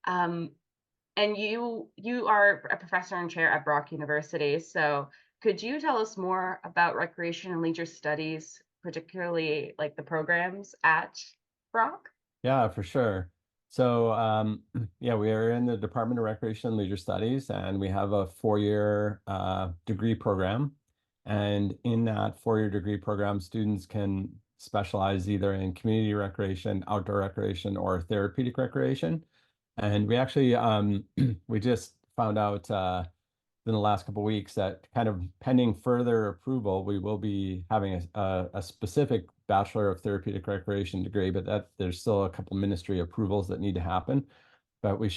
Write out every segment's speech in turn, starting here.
Um, and you are a professor and chair at Brock University. So could you tell us more about recreation and leisure studies, particularly like the programs at Brock? Yeah, for sure. So, yeah, we are in the Department of Recreation and Leisure Studies, and we have a 4-year degree program. And in that 4-year degree program, students can specialize either in community recreation, outdoor recreation, or therapeutic recreation. And we actually, we just found out in the last couple of weeks that kind of pending further approval, we will be having a specific Bachelor of Therapeutic Recreation degree, but that there's still a couple ministry approvals that need to happen. But we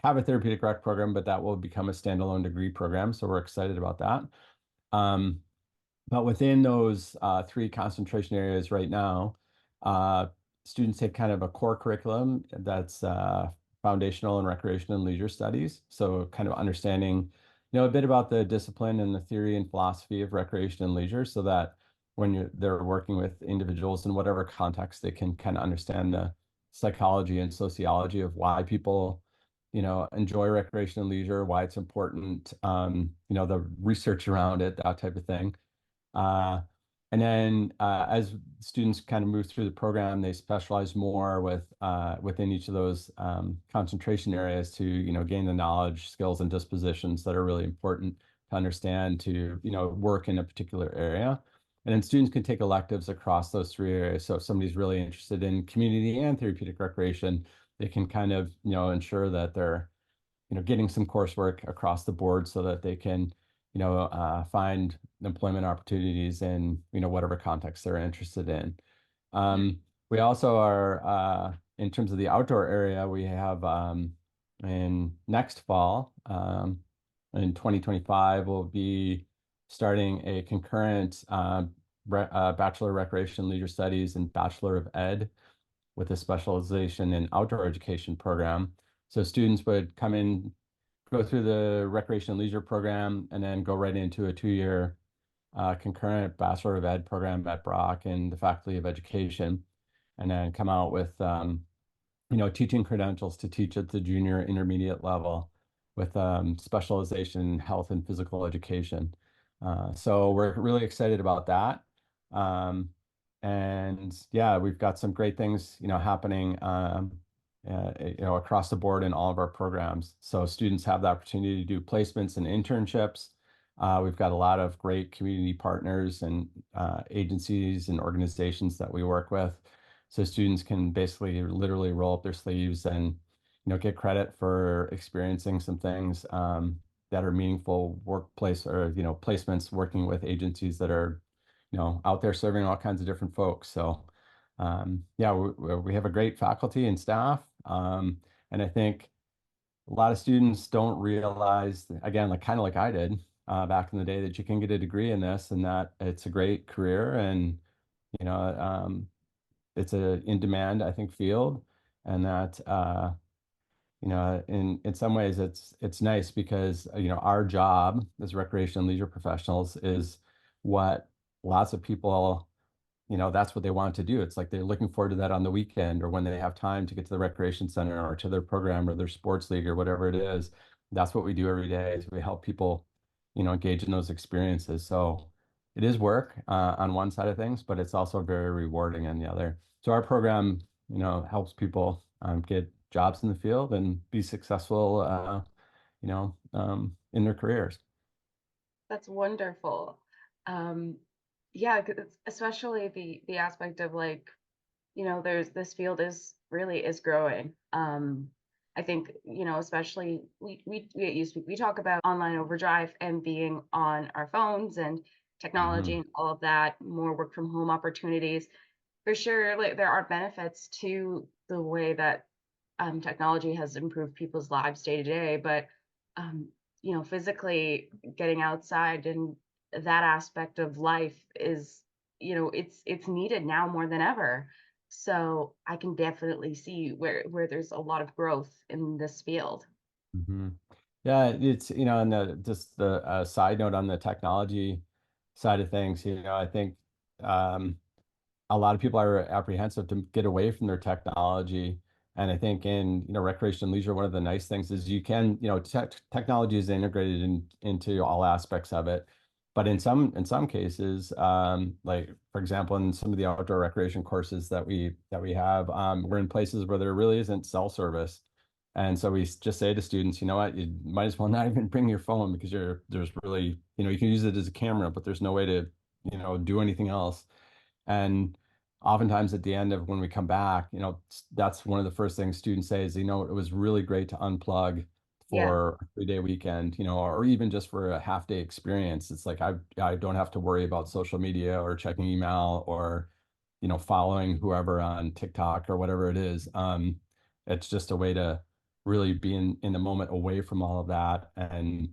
have a therapeutic rec program, but that will become a standalone degree program. So we're excited about that. Um, but within those three concentration areas right now, uh, students take kind of a core curriculum that's foundational in recreation and leisure studies. So kind of understanding, a bit about the discipline and the theory and philosophy of recreation and leisure so that when they're working with individuals in whatever context, they can kind of understand the psychology and sociology of why people, enjoy recreation and leisure, why it's important, the research around it, that type of thing. Uh, and then as students kind of move through the program, they specialize more within each of those concentration areas to, gain the knowledge, skills, and dispositions that are really important to understand to, work in a particular area. And then students can take electives across those three areas. So if somebody's really interested in community and therapeutic recreation, they can kind of, ensure that they're getting some coursework across the board so that they can, find employment opportunities in, whatever context they're interested in. We also are, in terms of the outdoor area, we have in next fall, in 2025, we'll be starting a concurrent Bachelor of Recreation and Leisure Studies and Bachelor of Ed with a specialization in outdoor education program. So students would come in, go through the recreation and leisure program, and then go right into a 2-year concurrent Bachelor of Ed program at Brock in the Faculty of Education, and then come out with teaching credentials to teach at the junior intermediate level with specialization in health and physical education. So we're really excited about that. Um, and yeah, we've got some great things, happening, across the board in all of our programs. So students have the opportunity to do placements and internships. We've got a lot of great community partners and agencies and organizations that we work with. So students can basically literally roll up their sleeves and, get credit for experiencing some things that are meaningful workplace or, placements working with agencies that are, out there serving all kinds of different folks. So yeah, we have a great faculty and staff. And I think a lot of students don't realize, again, like kind of like I did back in the day, that you can get a degree in this and that it's a great career and, you know, it's a in demand, I think, field. And that, in some ways it's nice because, our job as recreation and leisure professionals is what lots of people, that's what they want to do. It's like they're looking forward to that on the weekend or when they have time to get to the recreation center or to their program or their sports league or whatever it is. That's what we do every day is we help people, engage in those experiences. So it is work on one side of things, but it's also very rewarding on the other. So our program, helps people get jobs in the field and be successful, in their careers. That's wonderful. Um, yeah, 'cause especially the aspect of like, there's this field is really is growing. I think, especially we at YouthSpeak, we talk about online overdrive and being on our phones and technology Hmm. and all of that, more work from home opportunities. For sure, like there are benefits to the way that technology has improved people's lives day to day, but um, physically getting outside and that aspect of life is, it's needed now more than ever. So I can definitely see where there's a lot of growth in this field. Hmm. Yeah, it's, and just the side note on the technology side of things, I think um, a lot of people are apprehensive to get away from their technology And I think in, recreation and leisure, one of the nice things is you can, technology is integrated into all aspects of it. But in some cases, like for example, in some of the outdoor recreation courses that we have, we're in places where there really isn't cell service. And so we just say to students, you know what, you might as well not even bring your phone because there's really, you can use it as a camera, but there's no way to, do anything else. And oftentimes at the end of when we come back, that's one of the first things students say is, it was really great to unplug Yeah. for a 3-day weekend, or even just for a half-day experience. It's like I don't have to worry about social media or checking email or, following whoever on TikTok or whatever it is. It's just a way to really be in the moment away from all of that, and,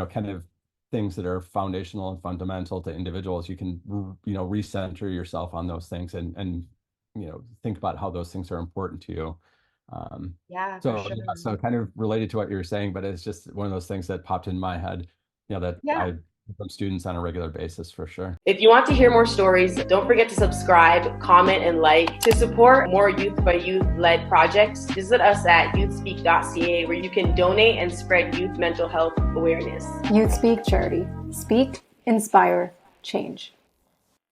kind of things that are foundational and fundamental to individuals. You can, recenter yourself on those things, and think about how those things are important to you. Um, Yeah, for so sure. yeah, so kind of related to what you were saying, but it's just one of those things that popped in my head, that I Yeah. hear from students on a regular basis for sure. If you want to hear more stories, don't forget to subscribe, comment, and like. To support more youth by youth led projects, visit us at youthspeak.ca, where you can donate and spread youth mental health awareness. YouthSpeak Charity. Speak, inspire, change.